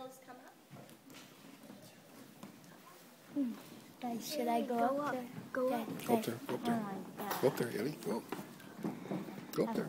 girls come up. Should I go up there? Go up there. Go up there. Go up there, Hailey. Go. Go up there.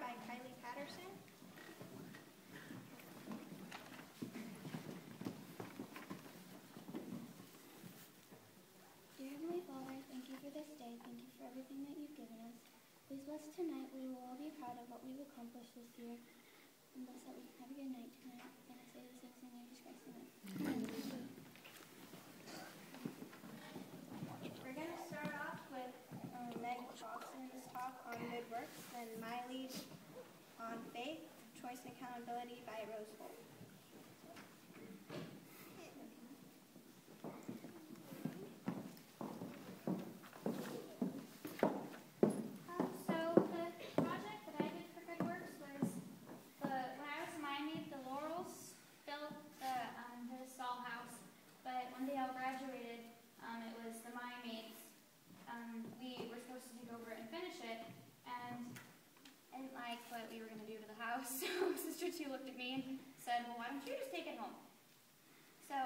By Hailey. Dear Heavenly Father, thank you for this day. Thank you for everything that you've given us. Please bless tonight. We will all be proud of what we've accomplished this year. And bless that we have a good night tonight. And I say these things in Jesus Christ's name. We're going to start off with Meg Dawson's talk on good works, then Miley's on faith, choice and accountability by Rose Holt. What we were going to do to the house. So Sister 2 looked at me and said, well, why don't you just take it home? So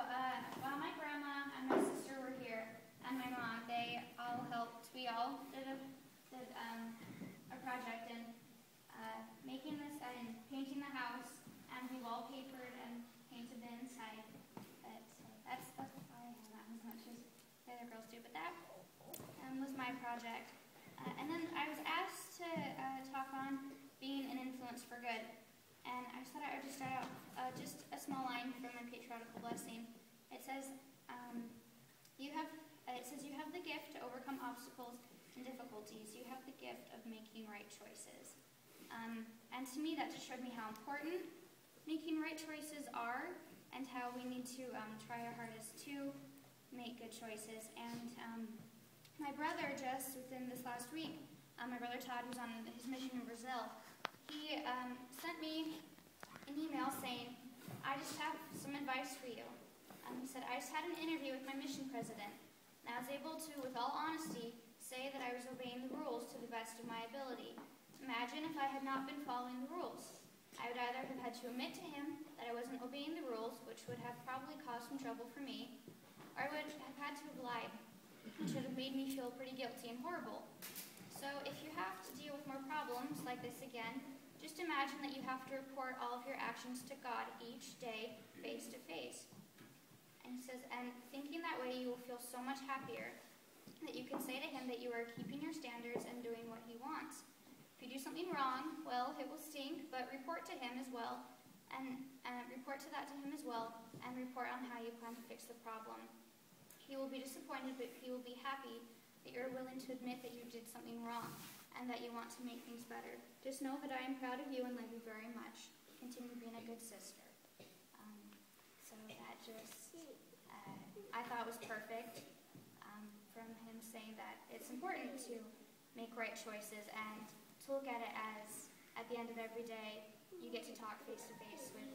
while my grandma and my sister were here, and my mom, they all helped. We all did a did a project in making this and painting the house, and we wallpapered and painted the inside. But that's why I have not as much as the other girls do. But that was my project. And then I was asked to talk on being an influence for good. And I just thought I would just start out just a small line from my patriarchal blessing. It says, you have the gift to overcome obstacles and difficulties. You have the gift of making right choices. And to me, that just showed me how important making right choices are, and how we need to try our hardest to make good choices. And my brother, just within this last week, my brother Todd, who's on his mission in Brazil, he sent me an email saying, I just have some advice for you. He said, I just had an interview with my mission president, and I was able to, with all honesty, say that I was obeying the rules to the best of my ability. Imagine if I had not been following the rules. I would either have had to admit to him that I wasn't obeying the rules, which would have probably caused some trouble for me, or I would have had to have lied, which would have made me feel pretty guilty and horrible. So if you have to deal with more problems like this again, just imagine that you have to report all of your actions to God each day, face to face. And he says, and thinking that way, you will feel so much happier that you can say to him that you are keeping your standards and doing what he wants. If you do something wrong, well, it will stink, but report to him as well, and report to that to him as well, and report on how you plan to fix the problem. He will be disappointed, but he will be happy that you're willing to admit that you did something wrong, and that you want to make things better. Just know that I am proud of you and love you very much. Continue being a good sister. So that just, I thought was perfect, from him saying that it's important to make right choices and to look at it as, at the end of every day, you get to talk face to face with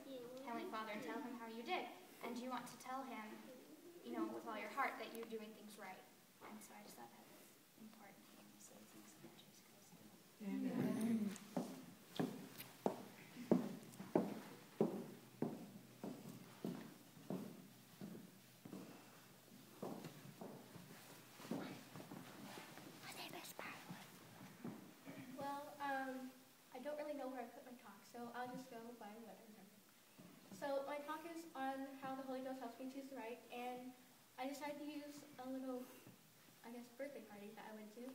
Heavenly Father and tell him how you did. And you want to tell him, you know, with all your heart that you're doing things right. And so I just thought that was important for me to say things about Jesus Christ. Amen. I don't really know where I put my talk, so I'll just go by what I remember. So my talk is on how the Holy Ghost helps me choose the right, and I decided to use a little, I guess, birthday party that I went to.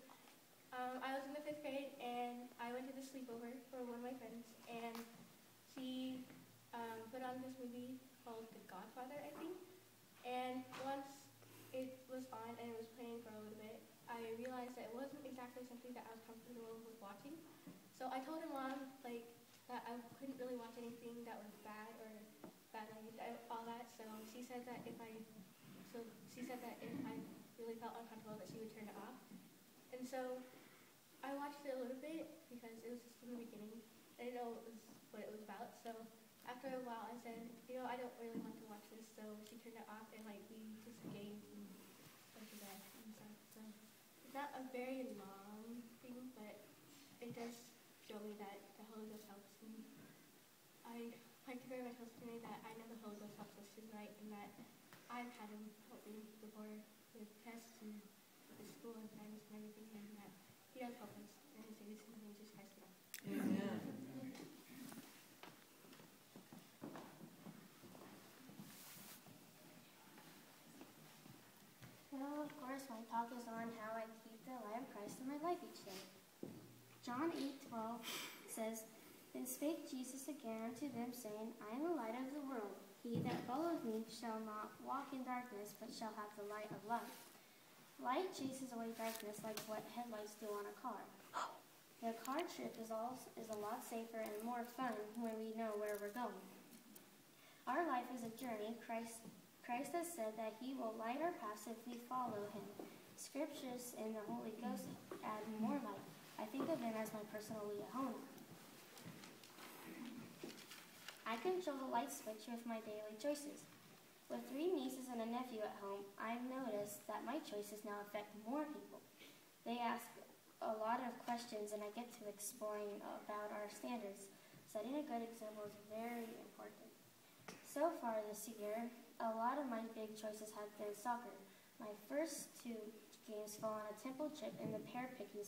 I was in the 5th grade, and I went to the sleepover for one of my friends, and she put on this movie called The Godfather, I think. And once it was on and it was playing for a little bit, I realized that it wasn't exactly something that I was comfortable with watching. So I told her mom, like, that I couldn't really watch anything that was bad or bad language, all that. So she said that if I really felt uncomfortable, that she would turn it off. And so I watched it a little bit because it was just in the beginning. I didn't know what it was about. So after a while, I said, you know, I don't really want to watch this. So she turned it off, and like we just gamed and went to bed and stuff. So it's not a very long thing, but it does show me that the Holy Ghost helps me. I like to very much help me that I know the Holy Ghost helps us choose right, and that I've had him help me before with tests and with school and friends and everything, and that he does help us. And I say this in the name of Jesus Christ. Amen. Well, of course, my talk is on how I keep the light of Christ in my life each day. John 8:12 says, Then spake Jesus again unto them, saying, I am the light of the world. He that followeth me shall not walk in darkness, but shall have the light of life. Light chases away darkness like what headlights do on a car. The car trip is a lot safer and more fun when we know where we're going. Our life is a journey. Christ has said that he will light our paths if we follow him. Scriptures and the Holy Ghost add more light. I think of him as my personal Leahona. I control the light switch with my daily choices. With 3 nieces and a nephew at home, I've noticed that my choices now affect more people. They ask a lot of questions, and I get to exploring about our standards. Setting a good example is very important. So far this year, a lot of my big choices have been soccer. My first 2 games fall on a temple trip in the pear picking